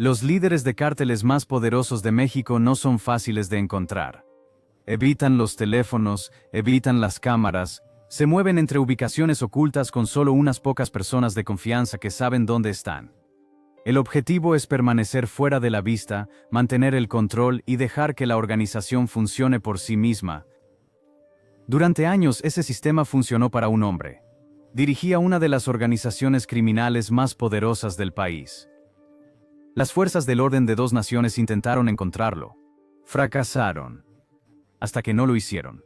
Los líderes de cárteles más poderosos de México no son fáciles de encontrar. Evitan los teléfonos, evitan las cámaras, se mueven entre ubicaciones ocultas con solo unas pocas personas de confianza que saben dónde están. El objetivo es permanecer fuera de la vista, mantener el control y dejar que la organización funcione por sí misma. Durante años ese sistema funcionó para un hombre. Dirigía una de las organizaciones criminales más poderosas del país. Las fuerzas del orden de dos naciones intentaron encontrarlo. Fracasaron. Hasta que no lo hicieron.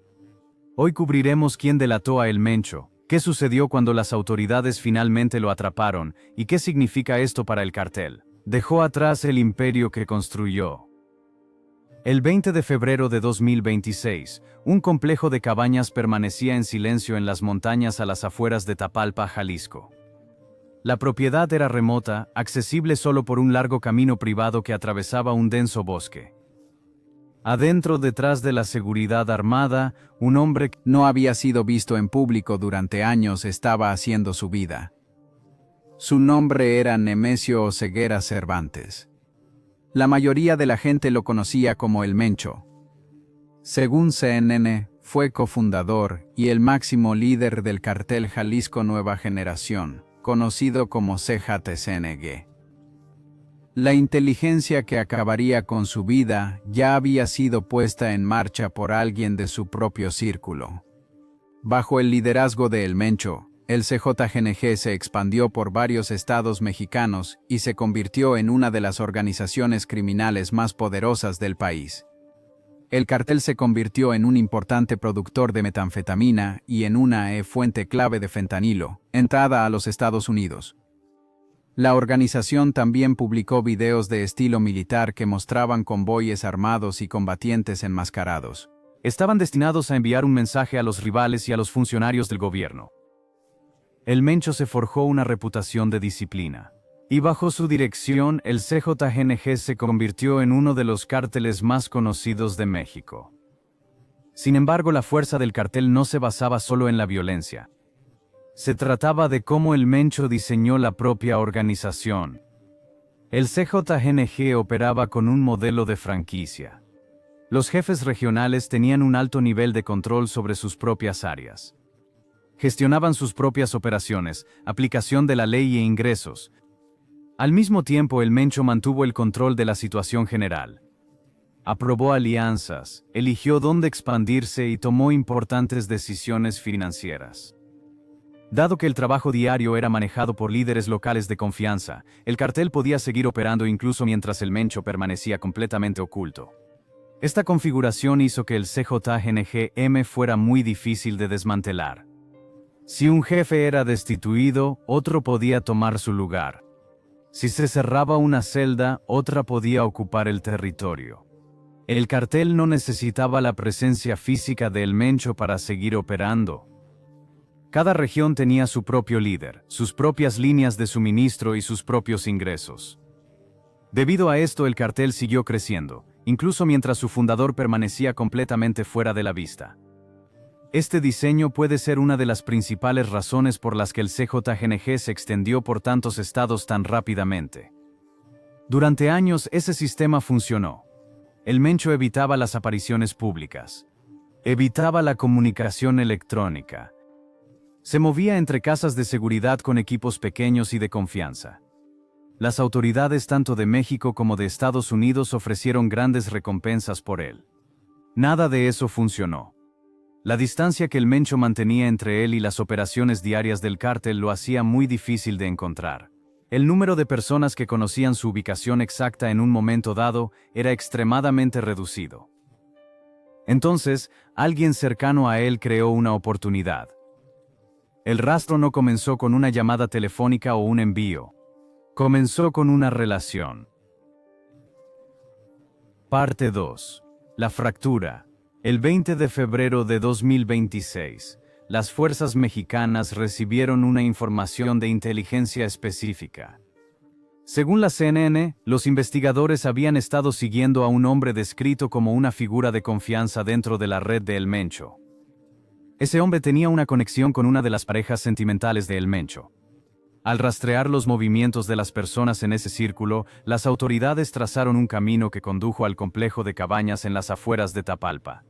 Hoy cubriremos quién delató a El Mencho, qué sucedió cuando las autoridades finalmente lo atraparon y qué significa esto para el cartel. Dejó atrás el imperio que construyó. El 20 de febrero de 2026, un complejo de cabañas permanecía en silencio en las montañas a las afueras de Tapalpa, Jalisco. La propiedad era remota, accesible solo por un largo camino privado que atravesaba un denso bosque. Adentro, detrás de la seguridad armada, un hombre que no había sido visto en público durante años estaba haciendo su vida. Su nombre era Nemesio Oseguera Cervantes. La mayoría de la gente lo conocía como El Mencho. Según CNN, fue cofundador y el máximo líder del cartel Jalisco Nueva Generación, conocido como CJTCNG. La inteligencia que acabaría con su vida ya había sido puesta en marcha por alguien de su propio círculo. Bajo el liderazgo de El Mencho, el CJGNG se expandió por varios estados mexicanos y se convirtió en una de las organizaciones criminales más poderosas del país. El cartel se convirtió en un importante productor de metanfetamina y en una fuente clave de fentanilo, entrada a los Estados Unidos. La organización también publicó videos de estilo militar que mostraban convoyes armados y combatientes enmascarados. Estaban destinados a enviar un mensaje a los rivales y a los funcionarios del gobierno. El Mencho se forjó una reputación de disciplina. Y bajo su dirección, el CJGNG se convirtió en uno de los cárteles más conocidos de México. Sin embargo, la fuerza del cartel no se basaba solo en la violencia. Se trataba de cómo El Mencho diseñó la propia organización. El CJGNG operaba con un modelo de franquicia. Los jefes regionales tenían un alto nivel de control sobre sus propias áreas. Gestionaban sus propias operaciones, aplicación de la ley e ingresos. Al mismo tiempo, El Mencho mantuvo el control de la situación general. Aprobó alianzas, eligió dónde expandirse y tomó importantes decisiones financieras. Dado que el trabajo diario era manejado por líderes locales de confianza, el cartel podía seguir operando incluso mientras El Mencho permanecía completamente oculto. Esta configuración hizo que el CJGNG-M fuera muy difícil de desmantelar. Si un jefe era destituido, otro podía tomar su lugar. Si se cerraba una celda, otra podía ocupar el territorio. El cartel no necesitaba la presencia física de El Mencho para seguir operando. Cada región tenía su propio líder, sus propias líneas de suministro y sus propios ingresos. Debido a esto, el cartel siguió creciendo, incluso mientras su fundador permanecía completamente fuera de la vista. Este diseño puede ser una de las principales razones por las que el CJGNG se extendió por tantos estados tan rápidamente. Durante años ese sistema funcionó. El Mencho evitaba las apariciones públicas. Evitaba la comunicación electrónica. Se movía entre casas de seguridad con equipos pequeños y de confianza. Las autoridades tanto de México como de Estados Unidos ofrecieron grandes recompensas por él. Nada de eso funcionó. La distancia que El Mencho mantenía entre él y las operaciones diarias del cártel lo hacía muy difícil de encontrar. El número de personas que conocían su ubicación exacta en un momento dado era extremadamente reducido. Entonces, alguien cercano a él creó una oportunidad. El rastro no comenzó con una llamada telefónica o un envío. Comenzó con una relación. Parte 2. La fractura. El 20 de febrero de 2026, las fuerzas mexicanas recibieron una información de inteligencia específica. Según la CNN, los investigadores habían estado siguiendo a un hombre descrito como una figura de confianza dentro de la red de El Mencho. Ese hombre tenía una conexión con una de las parejas sentimentales de El Mencho. Al rastrear los movimientos de las personas en ese círculo, las autoridades trazaron un camino que condujo al complejo de cabañas en las afueras de Tapalpa.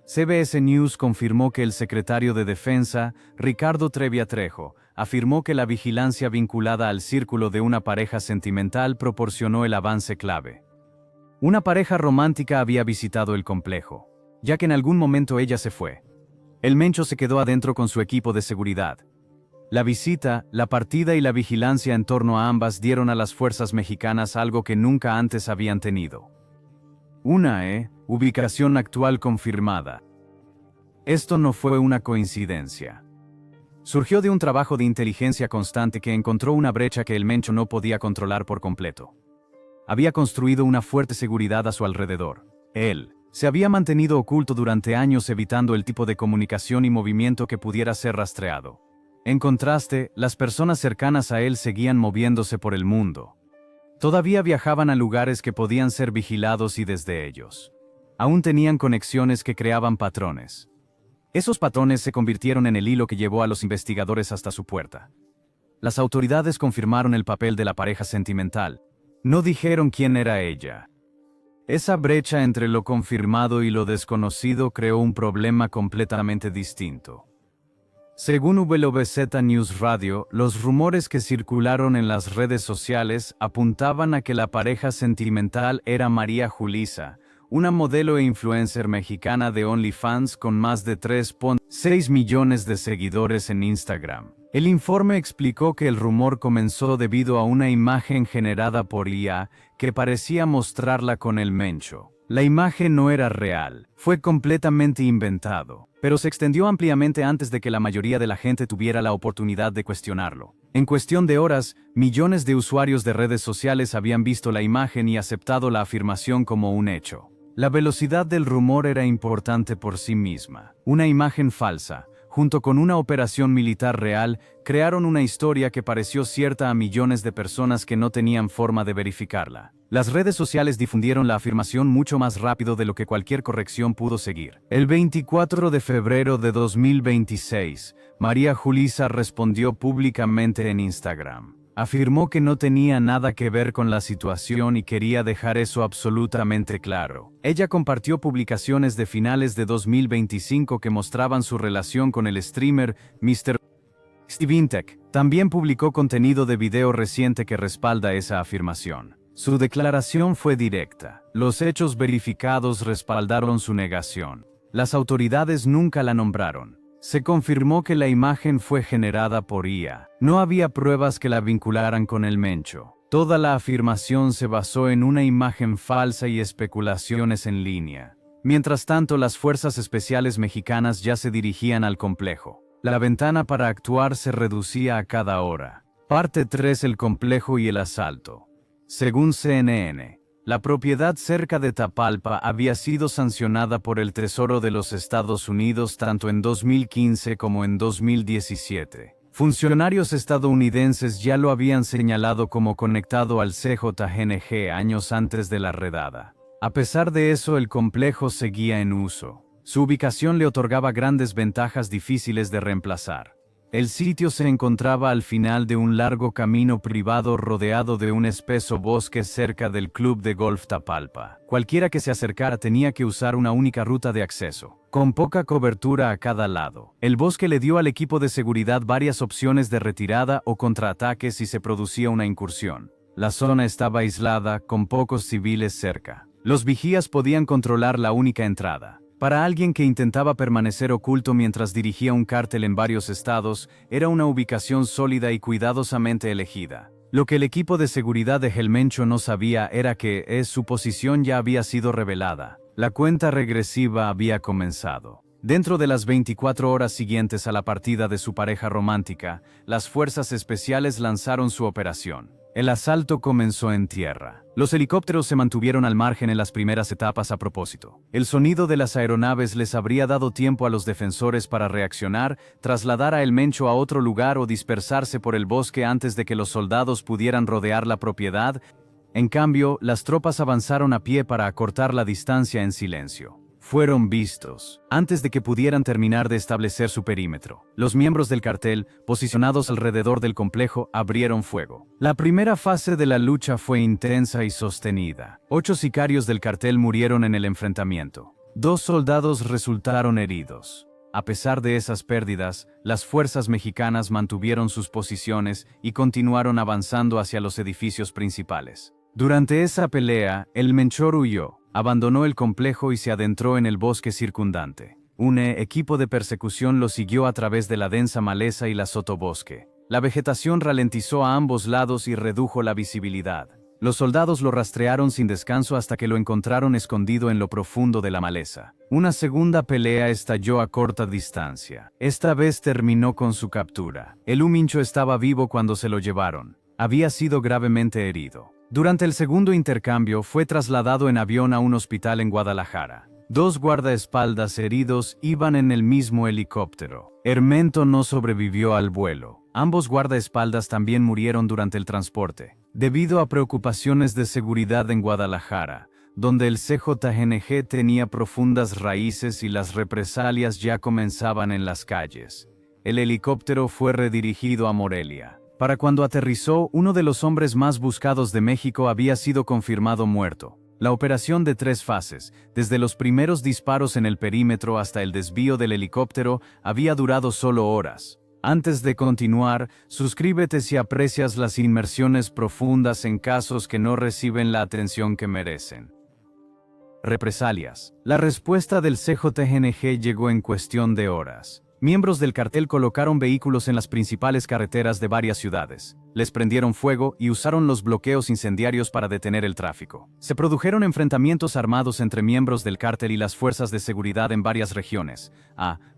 CBS News confirmó que el secretario de Defensa, Ricardo Trevia Trejo, afirmó que la vigilancia vinculada al círculo de una pareja sentimental proporcionó el avance clave. Una pareja romántica había visitado el complejo, ya que en algún momento ella se fue. El Mencho se quedó adentro con su equipo de seguridad. La visita, la partida y la vigilancia en torno a ambas dieron a las fuerzas mexicanas algo que nunca antes habían tenido. Una ubicación actual confirmada. Esto no fue una coincidencia. Surgió de un trabajo de inteligencia constante que encontró una brecha que el Mencho no podía controlar por completo. Había construido una fuerte seguridad a su alrededor. Él se había mantenido oculto durante años evitando el tipo de comunicación y movimiento que pudiera ser rastreado. En contraste, las personas cercanas a él seguían moviéndose por el mundo. Todavía viajaban a lugares que podían ser vigilados y desde ellos. Aún tenían conexiones que creaban patrones. Esos patrones se convirtieron en el hilo que llevó a los investigadores hasta su puerta. Las autoridades confirmaron el papel de la pareja sentimental. No dijeron quién era ella. Esa brecha entre lo confirmado y lo desconocido creó un problema completamente distinto. Según WBZ News Radio, los rumores que circularon en las redes sociales apuntaban a que la pareja sentimental era María Julissa, una modelo e influencer mexicana de OnlyFans con más de 3.6 millones de seguidores en Instagram. El informe explicó que el rumor comenzó debido a una imagen generada por IA que parecía mostrarla con el Mencho. La imagen no era real, fue completamente inventado, pero se extendió ampliamente antes de que la mayoría de la gente tuviera la oportunidad de cuestionarlo. En cuestión de horas, millones de usuarios de redes sociales habían visto la imagen y aceptado la afirmación como un hecho. La velocidad del rumor era importante por sí misma. Una imagen falsa, junto con una operación militar real, crearon una historia que pareció cierta a millones de personas que no tenían forma de verificarla. Las redes sociales difundieron la afirmación mucho más rápido de lo que cualquier corrección pudo seguir. El 24 de febrero de 2026, María Julissa respondió públicamente en Instagram. Afirmó que no tenía nada que ver con la situación y quería dejar eso absolutamente claro. Ella compartió publicaciones de finales de 2025 que mostraban su relación con el streamer Mr. Stevintech. También publicó contenido de video reciente que respalda esa afirmación. Su declaración fue directa. Los hechos verificados respaldaron su negación. Las autoridades nunca la nombraron. Se confirmó que la imagen fue generada por IA. No había pruebas que la vincularan con el Mencho. Toda la afirmación se basó en una imagen falsa y especulaciones en línea. Mientras tanto, las fuerzas especiales mexicanas ya se dirigían al complejo. La ventana para actuar se reducía a cada hora. Parte 3: el complejo y el asalto. Según CNN, la propiedad cerca de Tapalpa había sido sancionada por el Tesoro de los Estados Unidos tanto en 2015 como en 2017. Funcionarios estadounidenses ya lo habían señalado como conectado al CJNG años antes de la redada. A pesar de eso, el complejo seguía en uso. Su ubicación le otorgaba grandes ventajas difíciles de reemplazar. El sitio se encontraba al final de un largo camino privado rodeado de un espeso bosque cerca del Club de Golf Tapalpa. Cualquiera que se acercara tenía que usar una única ruta de acceso, con poca cobertura a cada lado. El bosque le dio al equipo de seguridad varias opciones de retirada o contraataque si se producía una incursión. La zona estaba aislada, con pocos civiles cerca. Los vigías podían controlar la única entrada. Para alguien que intentaba permanecer oculto mientras dirigía un cártel en varios estados, era una ubicación sólida y cuidadosamente elegida. Lo que el equipo de seguridad de El Mencho no sabía era que su posición ya había sido revelada. La cuenta regresiva había comenzado. Dentro de las 24 horas siguientes a la partida de su pareja romántica, las fuerzas especiales lanzaron su operación. El asalto comenzó en tierra. Los helicópteros se mantuvieron al margen en las primeras etapas a propósito. El sonido de las aeronaves les habría dado tiempo a los defensores para reaccionar, trasladar a El Mencho a otro lugar o dispersarse por el bosque antes de que los soldados pudieran rodear la propiedad. En cambio, las tropas avanzaron a pie para acortar la distancia en silencio. fueron vistos. Antes de que pudieran terminar de establecer su perímetro, los miembros del cartel, posicionados alrededor del complejo, abrieron fuego. La primera fase de la lucha fue intensa y sostenida. 8 sicarios del cartel murieron en el enfrentamiento. 2 soldados resultaron heridos. A pesar de esas pérdidas, las fuerzas mexicanas mantuvieron sus posiciones y continuaron avanzando hacia los edificios principales. Durante esa pelea, el Menchor huyó, abandonó el complejo y se adentró en el bosque circundante. Un equipo de persecución lo siguió a través de la densa maleza y la sotobosque. La vegetación ralentizó a ambos lados y redujo la visibilidad. Los soldados lo rastrearon sin descanso hasta que lo encontraron escondido en lo profundo de la maleza. Una segunda pelea estalló a corta distancia. Esta vez terminó con su captura. El Umincho estaba vivo cuando se lo llevaron. Había sido gravemente herido. Durante el segundo intercambio fue trasladado en avión a un hospital en Guadalajara. 2 guardaespaldas heridos iban en el mismo helicóptero. Hermento no sobrevivió al vuelo. Ambos guardaespaldas también murieron durante el transporte, debido a preocupaciones de seguridad en Guadalajara, donde el CJNG tenía profundas raíces y las represalias ya comenzaban en las calles. El helicóptero fue redirigido a Morelia. Para cuando aterrizó, uno de los hombres más buscados de México había sido confirmado muerto. La operación de 3 fases, desde los primeros disparos en el perímetro hasta el desvío del helicóptero, había durado solo horas. Antes de continuar, suscríbete si aprecias las inmersiones profundas en casos que no reciben la atención que merecen. Represalias. La respuesta del CJNG llegó en cuestión de horas. Miembros del cartel colocaron vehículos en las principales carreteras de varias ciudades, les prendieron fuego y usaron los bloqueos incendiarios para detener el tráfico. Se produjeron enfrentamientos armados entre miembros del cártel y las fuerzas de seguridad en varias regiones,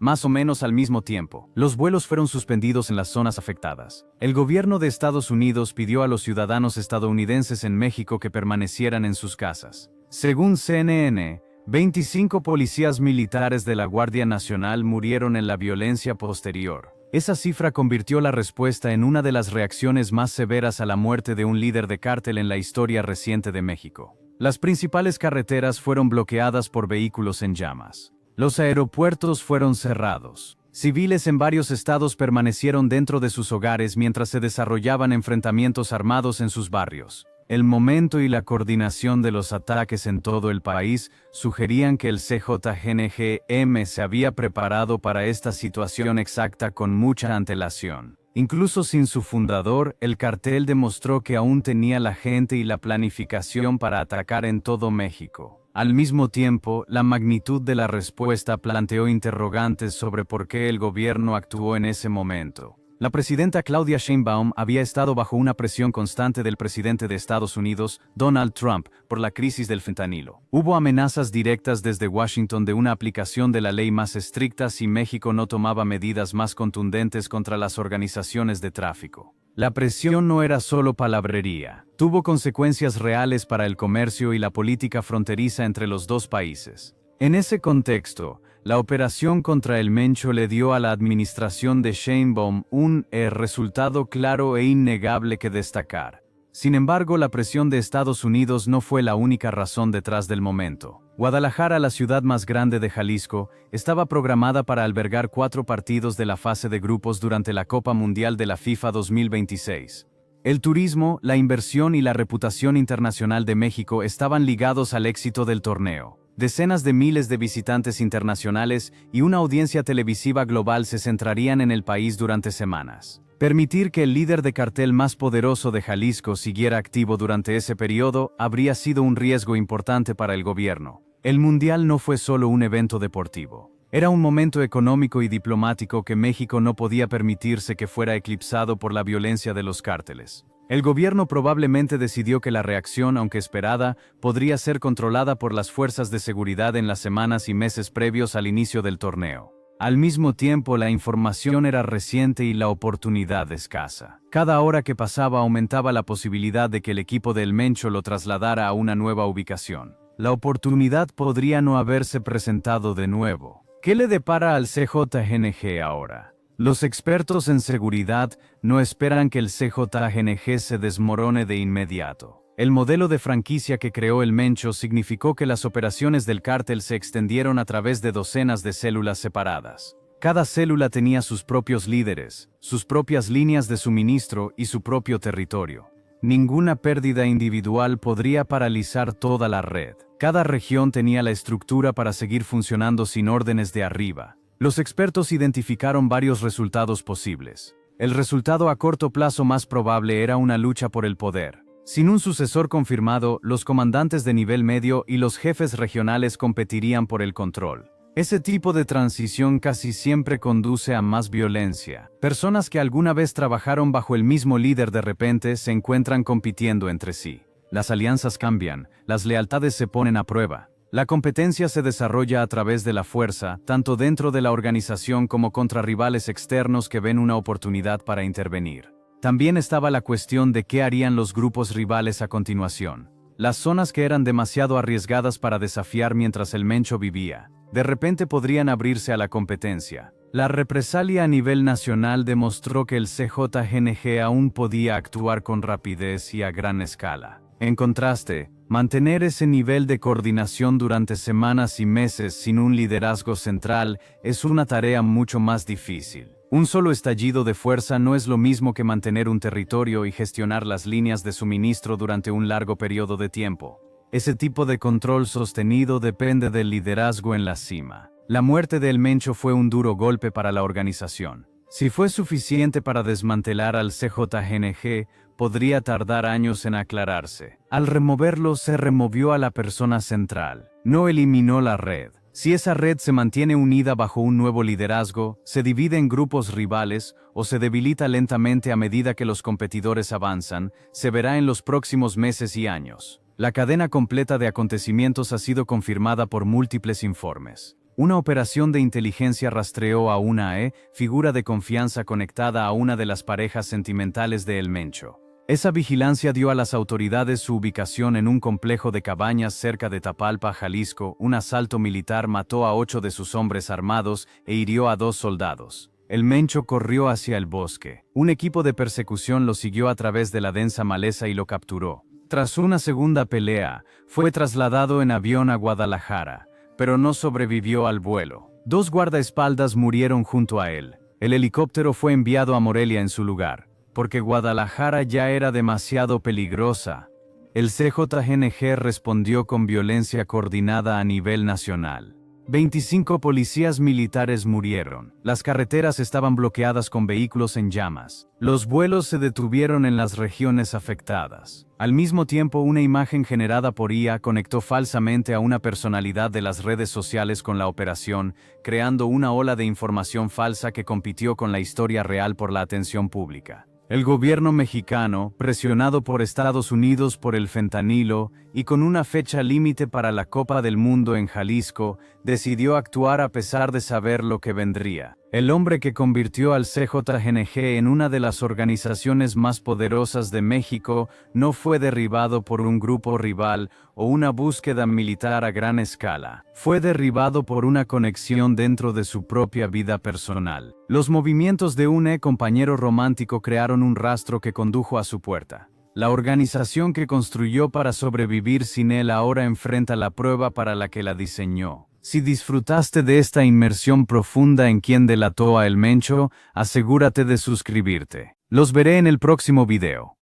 más o menos al mismo tiempo. Los vuelos fueron suspendidos en las zonas afectadas. El gobierno de Estados Unidos pidió a los ciudadanos estadounidenses en México que permanecieran en sus casas. Según CNN, 25 policías militares de la Guardia Nacional murieron en la violencia posterior. Esa cifra convirtió la respuesta en una de las reacciones más severas a la muerte de un líder de cártel en la historia reciente de México. Las principales carreteras fueron bloqueadas por vehículos en llamas. Los aeropuertos fueron cerrados. Civiles en varios estados permanecieron dentro de sus hogares mientras se desarrollaban enfrentamientos armados en sus barrios. El momento y la coordinación de los ataques en todo el país sugerían que el CJNG-M se había preparado para esta situación exacta con mucha antelación. Incluso sin su fundador, el cartel demostró que aún tenía la gente y la planificación para atacar en todo México. Al mismo tiempo, la magnitud de la respuesta planteó interrogantes sobre por qué el gobierno actuó en ese momento. La presidenta Claudia Sheinbaum había estado bajo una presión constante del presidente de Estados Unidos, Donald Trump, por la crisis del fentanilo. Hubo amenazas directas desde Washington de una aplicación de la ley más estricta si México no tomaba medidas más contundentes contra las organizaciones de tráfico. La presión no era solo palabrería, tuvo consecuencias reales para el comercio y la política fronteriza entre los dos países. En ese contexto, la operación contra el Mencho le dio a la administración de Sheinbaum un resultado claro e innegable que destacar. Sin embargo, la presión de Estados Unidos no fue la única razón detrás del momento. Guadalajara, la ciudad más grande de Jalisco, estaba programada para albergar 4 partidos de la fase de grupos durante la Copa Mundial de la FIFA 2026. El turismo, la inversión y la reputación internacional de México estaban ligados al éxito del torneo. Decenas de miles de visitantes internacionales y una audiencia televisiva global se centrarían en el país durante semanas. Permitir que el líder de cartel más poderoso de Jalisco siguiera activo durante ese periodo habría sido un riesgo importante para el gobierno. El Mundial no fue solo un evento deportivo. Era un momento económico y diplomático que México no podía permitirse que fuera eclipsado por la violencia de los cárteles. El gobierno probablemente decidió que la reacción, aunque esperada, podría ser controlada por las fuerzas de seguridad en las semanas y meses previos al inicio del torneo. Al mismo tiempo, la información era reciente y la oportunidad escasa. Cada hora que pasaba aumentaba la posibilidad de que el equipo del Mencho lo trasladara a una nueva ubicación. La oportunidad podría no haberse presentado de nuevo. ¿Qué le depara al CJNG ahora? Los expertos en seguridad no esperan que el CJNG se desmorone de inmediato. El modelo de franquicia que creó el Mencho significó que las operaciones del cártel se extendieron a través de docenas de células separadas. Cada célula tenía sus propios líderes, sus propias líneas de suministro y su propio territorio. Ninguna pérdida individual podría paralizar toda la red. Cada región tenía la estructura para seguir funcionando sin órdenes de arriba. Los expertos identificaron varios resultados posibles. El resultado a corto plazo más probable era una lucha por el poder. Sin un sucesor confirmado, los comandantes de nivel medio y los jefes regionales competirían por el control. Ese tipo de transición casi siempre conduce a más violencia. Personas que alguna vez trabajaron bajo el mismo líder de repente se encuentran compitiendo entre sí. Las alianzas cambian, las lealtades se ponen a prueba. La competencia se desarrolla a través de la fuerza, tanto dentro de la organización como contra rivales externos que ven una oportunidad para intervenir. También estaba la cuestión de qué harían los grupos rivales a continuación. Las zonas que eran demasiado arriesgadas para desafiar mientras el Mencho vivía, de repente podrían abrirse a la competencia. La represalia a nivel nacional demostró que el CJNG aún podía actuar con rapidez y a gran escala. En contraste, mantener ese nivel de coordinación durante semanas y meses sin un liderazgo central es una tarea mucho más difícil. Un solo estallido de fuerza no es lo mismo que mantener un territorio y gestionar las líneas de suministro durante un largo periodo de tiempo. Ese tipo de control sostenido depende del liderazgo en la cima. La muerte de El Mencho fue un duro golpe para la organización. Si fue suficiente para desmantelar al CJNG, podría tardar años en aclararse. Al removerlo, se removió a la persona central. No eliminó la red. Si esa red se mantiene unida bajo un nuevo liderazgo, se divide en grupos rivales o se debilita lentamente a medida que los competidores avanzan, se verá en los próximos meses y años. La cadena completa de acontecimientos ha sido confirmada por múltiples informes. Una operación de inteligencia rastreó a una figura de confianza conectada a una de las parejas sentimentales de El Mencho. Esa vigilancia dio a las autoridades su ubicación en un complejo de cabañas cerca de Tapalpa, Jalisco. Un asalto militar mató a 8 de sus hombres armados e hirió a 2 soldados. El Mencho corrió hacia el bosque. Un equipo de persecución lo siguió a través de la densa maleza y lo capturó. Tras una segunda pelea, fue trasladado en avión a Guadalajara, pero no sobrevivió al vuelo. 2 guardaespaldas murieron junto a él. El helicóptero fue enviado a Morelia en su lugar, porque Guadalajara ya era demasiado peligrosa. El CJNG respondió con violencia coordinada a nivel nacional. 25 policías militares murieron. Las carreteras estaban bloqueadas con vehículos en llamas. Los vuelos se detuvieron en las regiones afectadas. Al mismo tiempo, una imagen generada por IA conectó falsamente a una personalidad de las redes sociales con la operación, creando una ola de información falsa que compitió con la historia real por la atención pública. El gobierno mexicano, presionado por Estados Unidos por el fentanilo y con una fecha límite para la Copa del Mundo en Jalisco, decidió actuar a pesar de saber lo que vendría. El hombre que convirtió al CJNG en una de las organizaciones más poderosas de México no fue derribado por un grupo rival o una búsqueda militar a gran escala. Fue derribado por una conexión dentro de su propia vida personal. Los movimientos de un compañero romántico crearon un rastro que condujo a su puerta. La organización que construyó para sobrevivir sin él ahora enfrenta la prueba para la que la diseñó. Si disfrutaste de esta inmersión profunda en quien delató a El Mencho, asegúrate de suscribirte. Los veré en el próximo video.